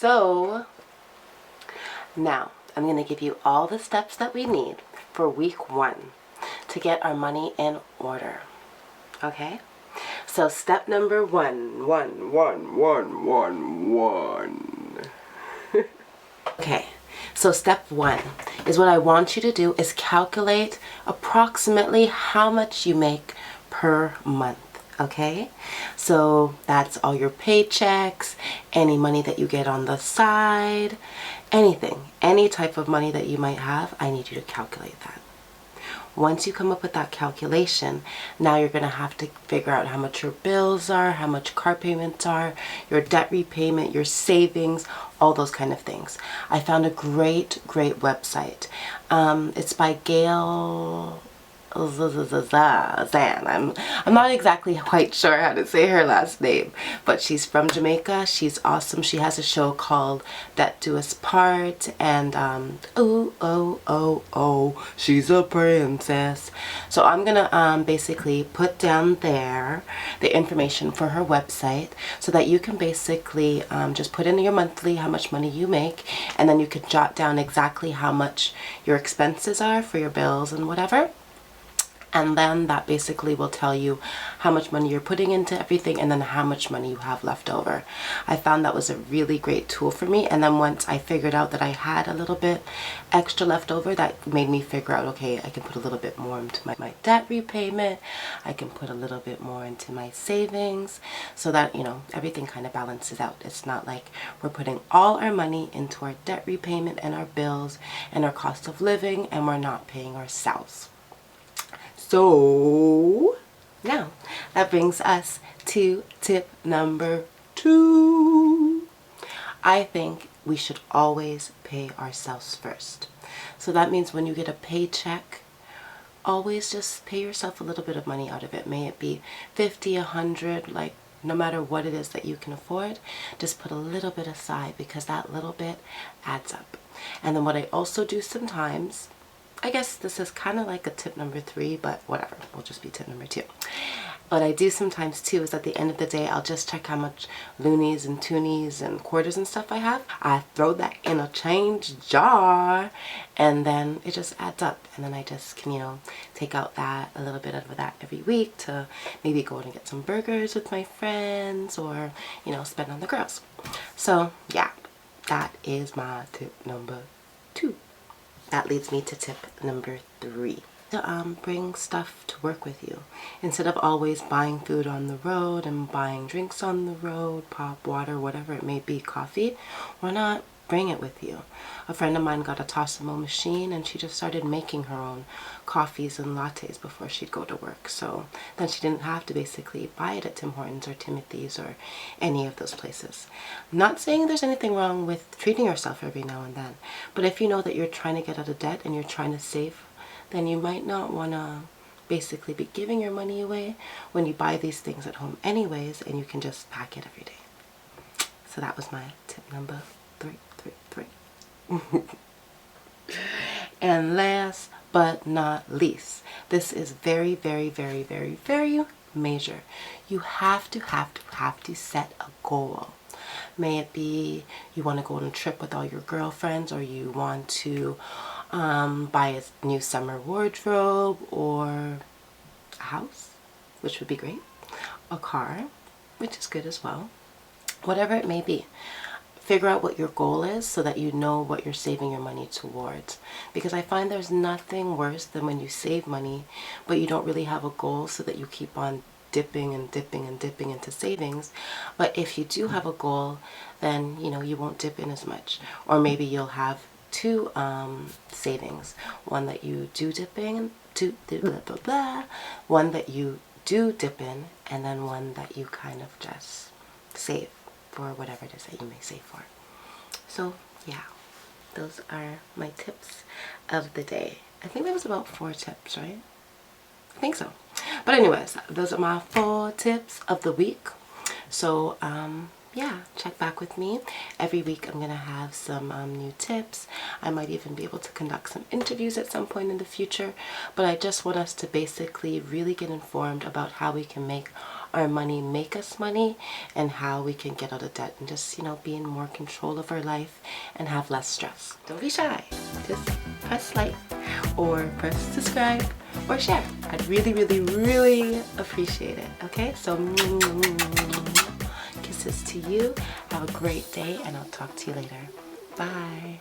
So now I'm going to give you all the steps that we need for week 1 to get our money in order. Okay? So step number one. Okay, so step 1 is what I want you to do is calculate approximately how much you make per month. Okay, so that's all your paychecks, any money that you get on the side, anything, any type of money that you might have. I need you to calculate that. Once you come up with that calculation, now you're going to have to figure out how much your bills are, how much car payments are, your debt repayment, your savings, all those kind of things. I found a great website. It's by Gail Zan. I'm not exactly quite sure how to say her last name, but she's from Jamaica. She's awesome. She has a show called Debt Do Us Part, and she's a princess. So I'm gonna basically put down there the information for her website so that you can basically just put in your monthly, how much money you make, and then you can jot down exactly how much your expenses are for your bills and whatever. And then that basically will tell you how much money you're putting into everything and then how much money you have left over. I found that was a really great tool for me. And then once I figured out that I had a little bit extra left over, that made me figure out, okay, I can put a little bit more into my debt repayment. I can put a little bit more into my savings so that, you know, everything kind of balances out. It's not like we're putting all our money into our debt repayment and our bills and our cost of living and we're not paying ourselves. So now that brings us to tip number 2. I think we should always pay ourselves first. So that means when you get a paycheck, always just pay yourself a little bit of money out of it. May it be 50, 100, like no matter what it is that you can afford, just put a little bit aside because that little bit adds up. And then what I also do sometimes, I guess this is kind of like a tip number 3, but whatever, will just be tip number 2. What I do sometimes too is at the end of the day, I'll just check how much loonies and toonies and quarters and stuff I have. I throw that in a change jar and then it just adds up. And then I just can, you know, take out that, a little bit of that every week to maybe go and get some burgers with my friends or, you know, spend on the girls. So yeah, that is my tip number 2. That leads me to tip number 3. To bring stuff to work with you. Instead of always buying food on the road and buying drinks on the road, pop, water, whatever it may be, coffee, why not bring it with you? A friend of mine got a Tossimo machine and she just started making her own coffees and lattes before she'd go to work. So then she didn't have to basically buy it at Tim Hortons or Timothy's or any of those places. I'm not saying there's anything wrong with treating yourself every now and then, but if you know that you're trying to get out of debt and you're trying to save, then you might not want to basically be giving your money away when you buy these things at home anyways, and you can just pack it every day. So that was my tip number 3. And last but not least, this is very major. You have to set a goal. May it be you want to go on a trip with all your girlfriends, or you want to buy a new summer wardrobe, or a house, which would be great, a car, which is good as well. Whatever it may be, figure out what your goal is so that you know what you're saving your money towards. Because I find there's nothing worse than when you save money but you don't really have a goal, so that you keep on dipping into savings. But if you do have a goal, then you know you won't dip in as much. Or maybe you'll have 2 savings, one that you do dip in, one that you do dip in, and then one that you kind of just save for whatever it is that you may save for. So yeah, those are my tips of the day. I think that was about 4 tips, right? I think so. But anyways, those are my 4 tips of the week. So yeah, check back with me. Every week I'm going to have some new tips. I might even be able to conduct some interviews at some point in the future. But I just want us to basically really get informed about how we can make our money make us money, and how we can get out of debt and just, be in more control of our life and have less stress. Don't be shy. Just press like or press subscribe or share. I'd really, really, really appreciate it. Okay, so kisses to you. Have a great day, and I'll talk to you later. Bye.